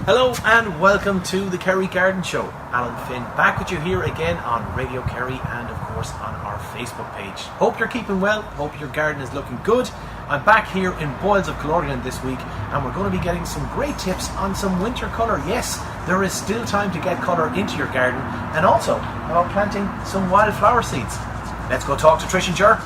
Hello and welcome to the Kerry Garden Show. Alan Finn back with you here again on Radio Kerry and of course on our Facebook page. Hope you're keeping well, hope your garden is looking good. I'm back here in Boyles of Kilorgan this week and we're going to be getting some great tips on some winter colour. Yes, there is still time to get colour into your garden and also about planting some wildflower seeds. Let's go talk to Trish and Jer.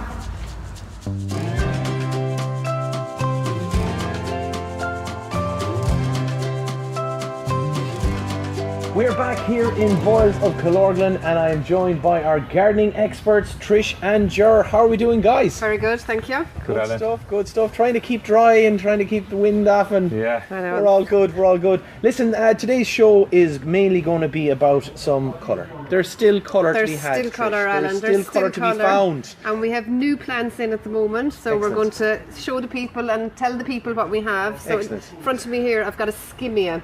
We're back here in Boyles of Kilorgan and I am joined by our gardening experts Trish and Jer. How are we doing, guys? Very good, thank you. Good stuff. Trying to keep dry and trying to keep the wind off and we're all good. Listen, today's show is mainly going to be about some colour. There's still colour to be had. There's still colour, Alan. There's still colour to be found. And we have new plants in at the moment, so Excellent. We're going to show the people and tell the people what we have. So Excellent. in front of me here I've got a skimmia.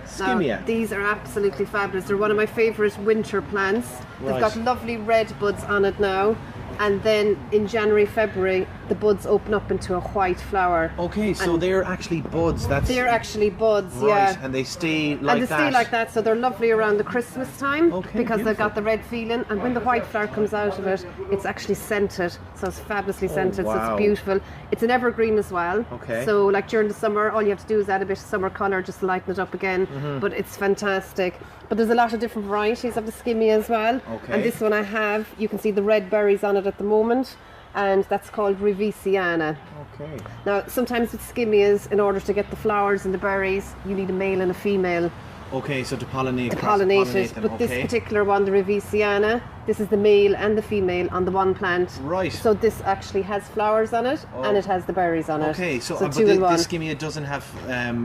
Skimmia. Now, these are absolutely fabulous. They're one of my favourite winter plants. Right. They've got lovely red buds on it now. And then in January, February, the buds open up into a white flower. Okay, so they're actually buds. They're actually buds, right, yeah. And they stay like that. And they stay like that, so they're lovely around the Christmas time because they've got the red feeling. And when the white flower comes out of it, it's actually scented, so it's fabulously scented. Wow. So it's beautiful. It's an evergreen as well. Okay. So like during the summer, all you have to do is add a bit of summer colour just to lighten it up again. But it's fantastic. But there's a lot of different varieties of the skimmia as well. Okay. And this one I have, you can see the red berries on it at the moment. And that's called Revisiana. Okay. Now, sometimes with skimmias, in order to get the flowers and the berries, you need a male and a female. Okay, so to pollinate. To pollinate it. But this particular one, the Revisiana, this is the male and the female on the one plant. Right. So this actually has flowers on it and it has the berries on it. Okay, so two but in one. this skimmia doesn't have,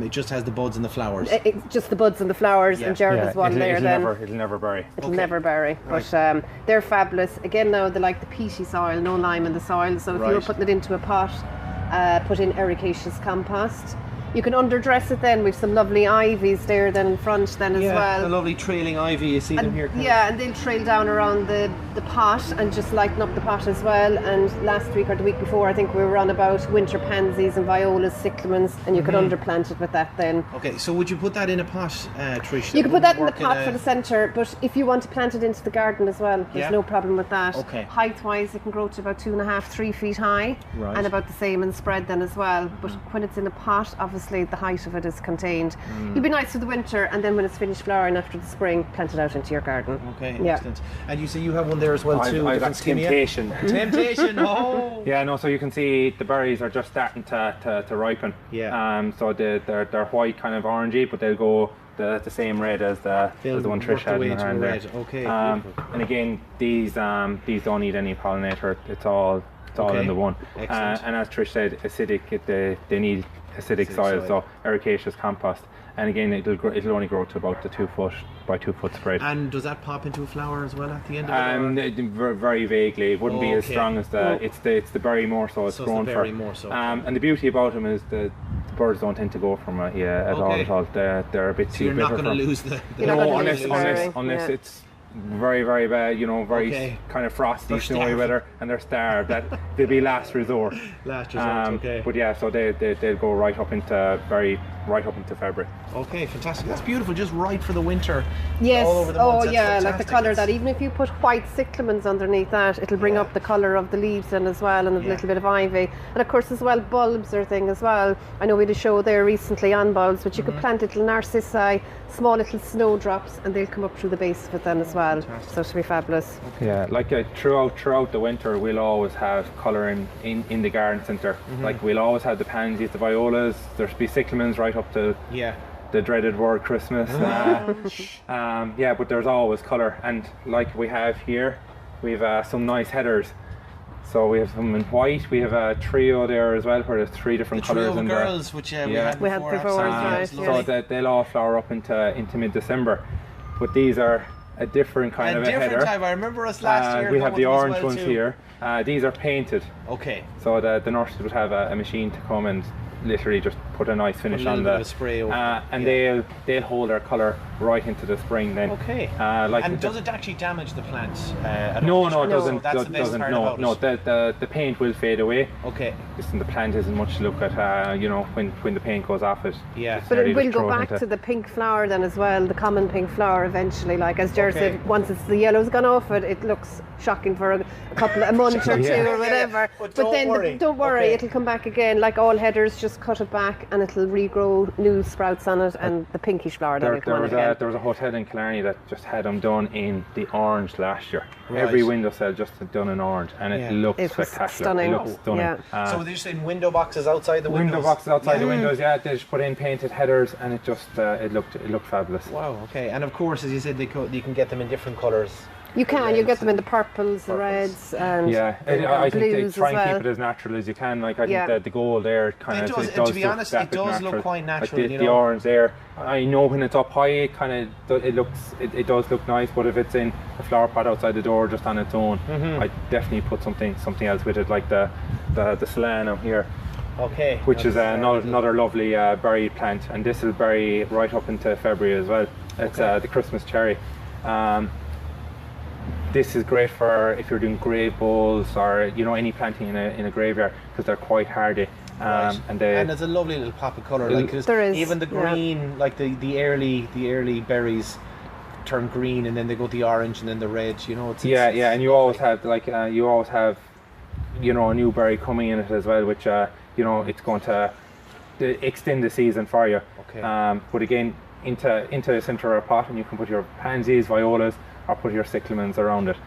it just has the buds and the flowers. It's just the buds and the flowers, and Jared has one there then. It'll never berry. It'll never berry. Right. But they're fabulous. Again, now they like the peaty soil, no lime in the soil. So if you were putting it into a pot, put in ericaceous compost. You can underdress it then with some lovely ivies there then in front then as well. Yeah, the lovely trailing ivy, you see them here. Yeah, and they'll trail down around the pot and just lighten up the pot as well. And last week or the week before, I think we were on about winter pansies and violas, cyclamens, and you could underplant it with that then. Okay, so would you put that in a pot, Trish? You could put that in the pot for the centre, but if you want to plant it into the garden as well, there's no problem with that. Okay. Height-wise, it can grow to about 2.5, 3 feet high, and about the same in spread then as well. But when it's in a pot, obviously the height of it is contained. It'll be nice for the winter, and then when it's finished flowering after the spring, plant it out into your garden. Okay, excellent. And you say you have one there as well too. I've got Temptation. Temptation. Oh. Yeah, no. So you can see the berries are just starting to ripen. Yeah. So they're white, kind of orangey, but they'll go the same red as the one Trish had in her hand there. Okay. And again, these don't need any pollinator. It's all in the one. Excellent. And as Trish said, acidic. They need acidic soil, so ericaceous compost. And again, it'll only grow to about the 2 foot by 2 foot spread. And does that pop into a flower as well at the end of it? Very vaguely. It wouldn't be as strong as it's the berry more so. It's grown the berry more so. And the beauty about them is the birds don't tend to go from it at all. They're a bit too bitter. You're not going to lose the unless it's very, very bad, very kind of frosty, snowy weather, and they're starved. They'll be last resort. Last resort, okay. But yeah, so they'll go right up into February. Okay, fantastic. That's beautiful. Just right for the winter. Yes. All over the months. That's like the fantastic. colour that. Even if you put white cyclamens underneath that, it'll bring up the colour of the leaves then as well, and a little bit of ivy. And of course as well, bulbs are a thing as well. I know we had a show there recently on bulbs, but you could plant little narcissi, small little snowdrops, and they'll come up through the base of it then as well. Fantastic. So it'll be fabulous. Yeah, like throughout the winter, we'll always have colour in the garden centre. Like we'll always have the pansies, the violas. There'll be cyclamens right up to the dreaded word Christmas. But there's always colour, and like we have here, we've some nice headers. So we have some in white. We have a trio there as well, where there's 3 different colours in there. Girls, which we had before. Right, so they'll all flower up into mid-December. But these are a different kind of a header. Different type. I remember us last year. We have the orange ones too. here. These are painted. Okay. So the nurses would have a machine to come and literally just put a nice finish on the spray over and they'll hold their colour right into the spring then. Okay. And does it actually damage the plant? No, it doesn't. That's the best part about it. The paint will fade away. Okay. Listen, the plant isn't much to look at. When the paint goes off it. Yeah. But it will go back to the pink flower then as well, the common pink flower eventually. Like as Jer said, once the yellow's gone off it looks shocking for a month or two or whatever. But then don't worry, it'll come back again. Like all headers, just cut it back and it'll regrow new sprouts on it, and the pinkish flower then will come on again. There was a hotel in Killarney that just had them done in the orange last year. Right. Every window sill just done in orange, and it looked spectacular. Stunning. It looked stunning. Yeah. So they're just in window boxes outside the windows? Window boxes outside the windows, they just put in painted headers, and it just it looked fabulous. Wow, okay. And of course, as you said, you can get them in different colours. You can. You get them in the purples, the reds, and I think they blues try as and well. keep it as natural as you can. Like I think that the gold there kind of does. To be honest, it does look quite natural. Like the orange there, I know when it's up high, it does look nice. But if it's in a flower pot outside the door just on its own, I definitely put something else with it, like the solanum here. Okay. Which is another lovely berry plant, and this will berry right up into February as well. It's the Christmas cherry. This is great for if you're doing grave bowls or any planting in a graveyard, because they're quite hardy. And there's a lovely little pop of colour. Like there is, even the green, like the early berries turn green, and then they go the orange and then the red. And you always have a new berry coming in it as well, which it's going to extend the season for you. Okay. But again, into a centre pot, and you can put your pansies, violas, or put your cyclamens around it.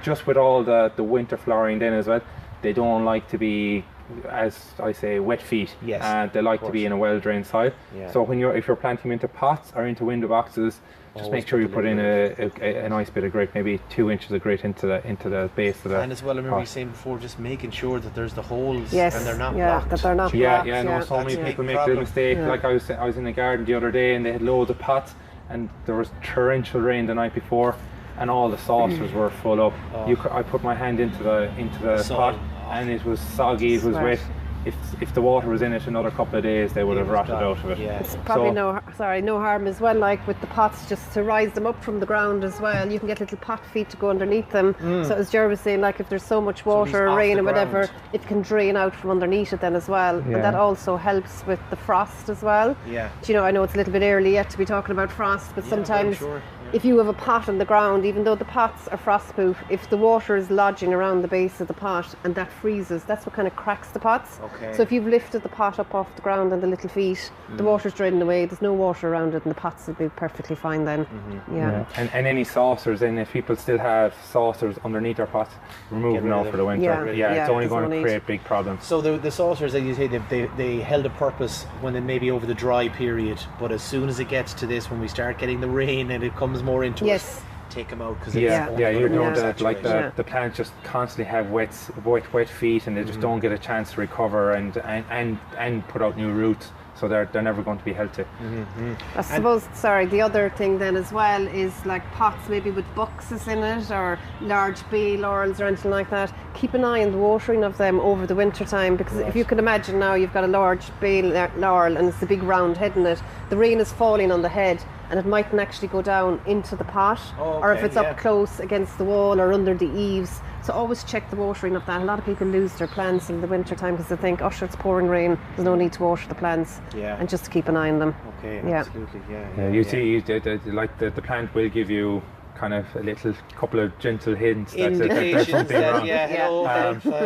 Just with all the winter flowering then as well, they don't like to be, as I say, wet feet. Yes. They like to be in a well-drained soil. Yeah. So if you're planting them into pots or into window boxes, just make sure you put in a nice bit of grit, maybe 2 inches of grit into the base of the And as well, I remember you saying before, just making sure that there's the holes and they're not blocked. That they're not blocked. So many people make the mistake. Yeah. Like I was in the garden the other day, and they had loads of pots, and there was torrential rain the night before, and all the saucers were full up. I put my hand into the pot, and it was soggy, it was wet. If the water was in it another couple of days, they would have rotted out of it. Yeah. It's probably no harm as well, like with the pots, just to rise them up from the ground as well. You can get little pot feet to go underneath them. So as Jer was saying, like if there's so much water or rain or whatever, it can drain out from underneath it then as well. And that also helps with the frost as well. Yeah. I know it's a little bit early yet to be talking about frost, but sometimes if you have a pot on the ground, even though the pots are frost-proof, if the water is lodging around the base of the pot and that freezes, that's what kind of cracks the pots. Okay. So if you've lifted the pot up off the ground and the little feet, the water's draining away, there's no water around it, and the pots will be perfectly fine then. Yeah. And any saucers, and if people still have saucers underneath their pots, remove them now for the winter. It's only going to create big problems. So the saucers, as you say, they held a purpose when they maybe over the dry period, but as soon as it gets to this, when we start getting the rain and it comes more into it, take them out, because you know that the plants just constantly have wet feet, and they just don't get a chance to recover and put out new roots, so they're never going to be healthy. I suppose the other thing then as well is like pots maybe with boxes in it, or large bay laurels or anything like that. Keep an eye on the watering of them over the winter time, because if you can imagine now, you've got a large bay laurel and it's a big round head in it. The rain is falling on the head, and it mightn't actually go down into the pot, or if it's up close against the wall or under the eaves. So always check the watering of that. A lot of people lose their plants in the winter time because they think, oh sure, it's pouring rain, there's no need to water the plants. And just to keep an eye on them. Absolutely. You see, the plant will give you kind of a couple of gentle hints that there's something wrong.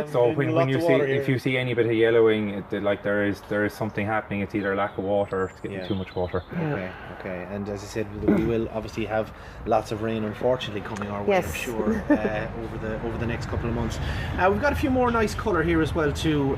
So when you see, if you see any bit of yellowing, there is something happening. It's either lack of water or it's getting too much water. Okay. And as I said, we will obviously have lots of rain, unfortunately, coming our way, I'm sure, over the next couple of months. We've got a few more nice colour here as well too.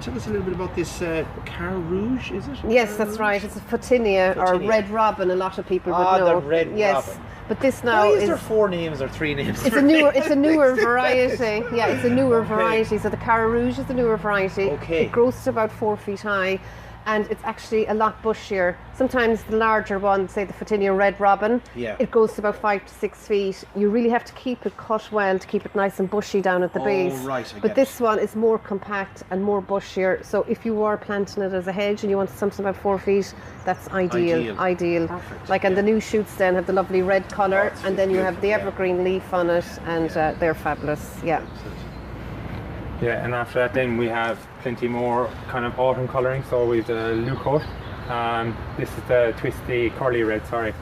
Tell us a little bit about this Car Rouge, is it? Yes, that's right. It's a Photinia, or Red Robin. A lot of people would know. The Red Robin. But this now is there 4 names or 3 names? It's a newer variety. It's a newer variety. So the Car Rouge is the newer variety. Okay. It grows to about 4 feet high. and it's actually a lot bushier. Sometimes the larger one, say the Photinia Red Robin, it goes to about 5 to 6 feet. You really have to keep it cut well to keep it nice and bushy down at the base. Right, but this one is more compact and more bushier. So if you were planting it as a hedge and you wanted something about 4 feet, that's ideal. Perfect. Like, and the new shoots then have the lovely red colour, and then you have the evergreen leaf on it, and they're fabulous. Yeah. Yeah, and after that then we have plenty more kind of autumn colouring. So we've the Leucote. This is the twisty curly red, sorry.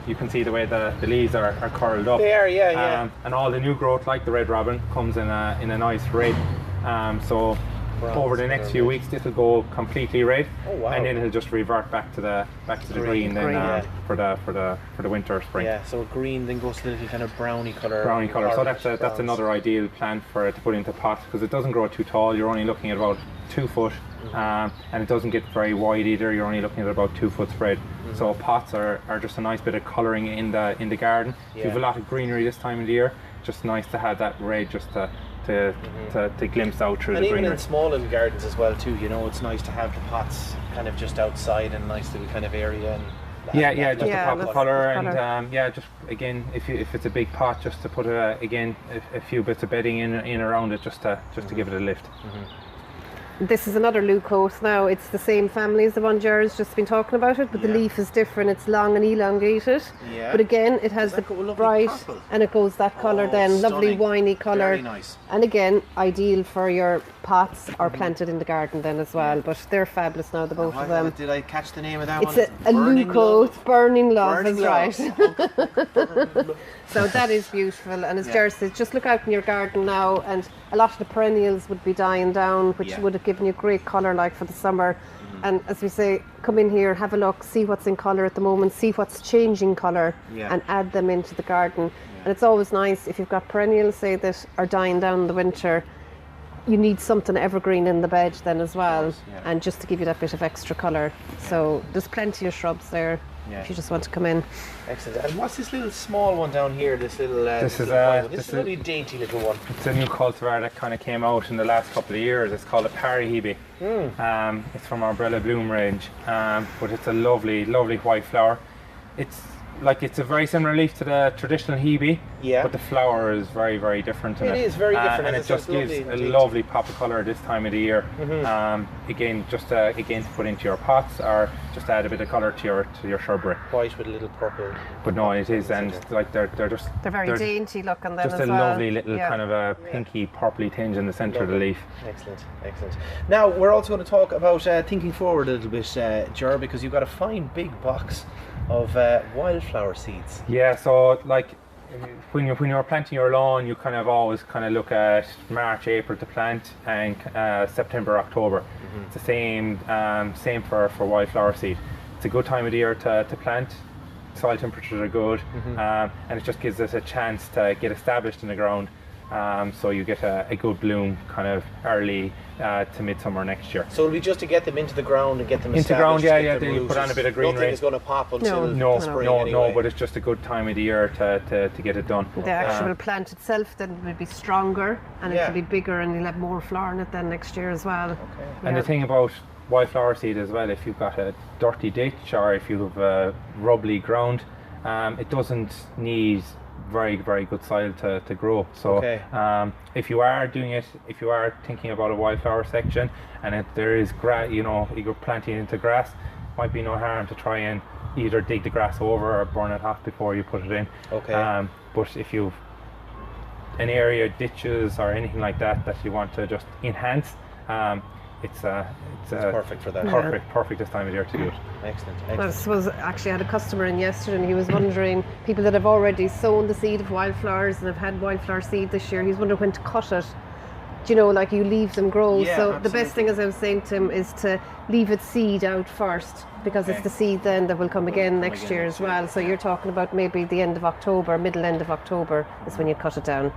You can see the way the leaves are curled up. They are, and all the new growth, like the Red Robin, comes in a nice red. So over the next few weeks this will go completely red. Oh, wow. And then it'll just revert back to the green then for the winter spring. Yeah, so green then goes to the little kind of browny colour. So that's another ideal plant for it to put into pots, because it doesn't grow too tall. You're only looking at about 2 foot, and it doesn't get very wide either. You're only looking at about 2 foot spread. So pots are just a nice bit of colouring in the garden. If you have a lot of greenery this time of the year, just nice to have that red just to glimpse out through the greenery. And even in small little gardens as well too, you know, it's nice to have the pots kind of just outside in a nice little kind of area. And just a pop of colour, and just again, if it's a big pot, just to put a few bits of bedding in around it, just to give it a lift. This is another Leucote now. It's the same family as the one Jer's just been talking about it, but the leaf is different. It's long and elongated. Yeah. But again, it has the bright purple? And it goes that colour then. Stunning. Lovely winey colour. Very nice. And again, ideal for your pots or planted in the garden then as well. But they're fabulous now, the both of them. Did I catch the name of that one? It's a Leucote, Burning Love, that's right. So that is beautiful, and as Jer says, just look out in your garden now, and a lot of the perennials would be dying down, which would have given you great colour like for the summer. And as we say, come in here, have a look, see what's in colour at the moment, see what's changing colour, and add them into the garden. And it's always nice if you've got perennials, say, that are dying down in the winter, you need something evergreen in the bed then as well, and just to give you that bit of extra colour. So there's plenty of shrubs there. If you just want to come in. Excellent. And what's this little small one down here? This little. This is a really dainty little one. It's a new cultivar that kind of came out in the last couple of years. It's called a Parahebe. It's from our Umbrella Bloom range, but it's a lovely, lovely white flower. It's a very similar leaf to the traditional hebe, but the flower is very, very different. It is very different, and it just gives a lovely pop of colour this time of the year. Again, just to put into your pots, or just add a bit of colour to your shrubbery. White with a little purple. But no, it is, and like they're very dainty looking. Then just as a well. lovely little kind of a pinky, purpley tinge in the centre of the leaf. Excellent. Now we're also going to talk about thinking forward a little bit, Jer, because you've got a fine big box of wildflower seeds. Yeah, so like when you're planting your lawn, you kind of always kind of look at March, April to plant, and September, October. It's the same for wildflower seed. It's a good time of the year to plant. Soil temperatures are good, and it just gives us a chance to get established in the ground. So you get a good bloom kind of early to midsummer next year. So it'll be just to get them into the ground and get them into established. Then you put on a bit of greenery. Nothing is going to pop until the spring anyway. No, but it's just a good time of the year to get it done. The actual plant itself then will be stronger, and it will be bigger, and you'll have more flower in it then next year as well. And the thing about wildflower seed as well, if you've got a dirty ditch or if you have a rubbly ground, it doesn't need very, very good soil to grow. So if you are thinking about a wildflower section, and if there is grass, you're planting into grass, might be no harm to try and either dig the grass over or burn it off before you put it in. But if you've an area, ditches or anything like that you want to just enhance, it's perfect for that. Perfect this time of year to do it. Excellent. I suppose actually I had a customer in yesterday, and he was wondering, people that have already sown the seed of wildflowers and have had wildflower seed this year, he's wondering when to cut it. Do you know, like you leave them grow. So absolutely. The best thing, as I was saying to him, is to leave it seed out first, because it's the seed then that will come again next year as well. So you're talking about maybe the end of October, end of October is when you cut it down.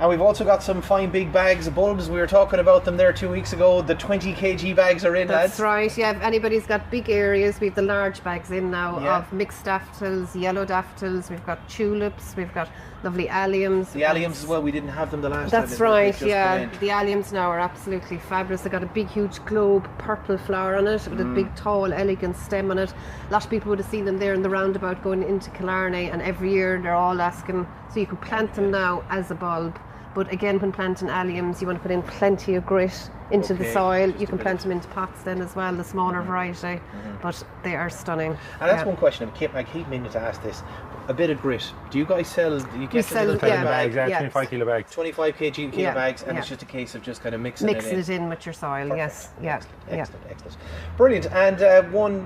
And we've also got some fine big bags of bulbs. We were talking about them there 2 weeks ago. The 20 kg bags are in, That's lads. right, yeah. If anybody's got big areas, we have the large bags in now of mixed daffodils, yellow daffodils, we've got tulips, we've got lovely alliums. The alliums as well, we didn't have them the last time. That's right, yeah. The alliums now are absolutely fabulous. They've got a big, huge globe purple flower on it with a big, tall, elegant stem on it. A lot of people would have seen them there in the roundabout going into Killarney, and every year they're all asking, so you can plant them now as a bulb. But again, when planting alliums, you want to put in plenty of grit into the soil. You can plant them into pots then as well, the smaller variety. But they are stunning. And that's one question. I keep meaning to ask this. A bit of grit. Do you guys sell? Do you get sell, little bags? 25 kilo bags. 25 kilo bags, and it's just a case of just kind of mixing it in with your soil. Perfect. Yes, excellent. Brilliant. And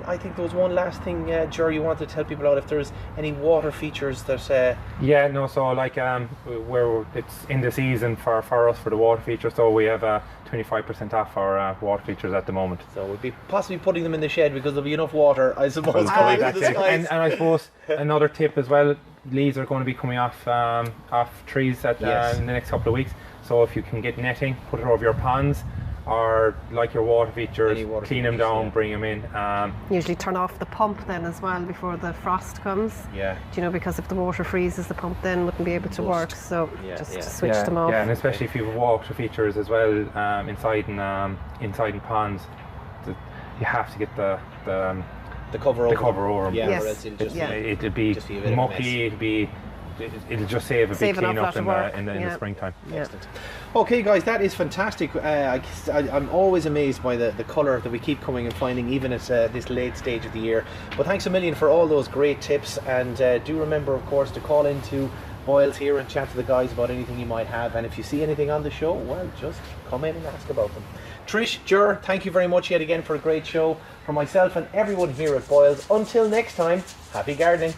I think there was one last thing, Jer, you wanted to tell people about if there's any water features that. So like where it's in the season for us for the water feature, so we have 25% off our water features at the moment. So we'll be possibly putting them in the shed because there'll be enough water, I suppose, coming into the skies. And I suppose another tip as well, leaves are going to be coming off trees in the next couple of weeks. So if you can get netting, put it over your ponds, or like your water features, clean them down, bring them in. Usually turn off the pump then as well before the frost comes. Yeah. Do you know, because if the water freezes, the pump then wouldn't be able to work. So just switch them off. Yeah, and especially if you have water features as well inside in ponds, you have to get the cover over them. Yeah, yes. It'll be mucky. It'll just save a big clean up in the springtime. Excellent. Okay, guys, that is fantastic. I'm always amazed by the colour that we keep coming and finding, even at this late stage of the year. But thanks a million for all those great tips, and do remember, of course, to call into Boyles here and chat to the guys about anything you might have. And if you see anything on the show, well, just come in and ask about them. Trish, Jer, thank you very much yet again for a great show. For myself and everyone here at Boyles, until next time, happy gardening.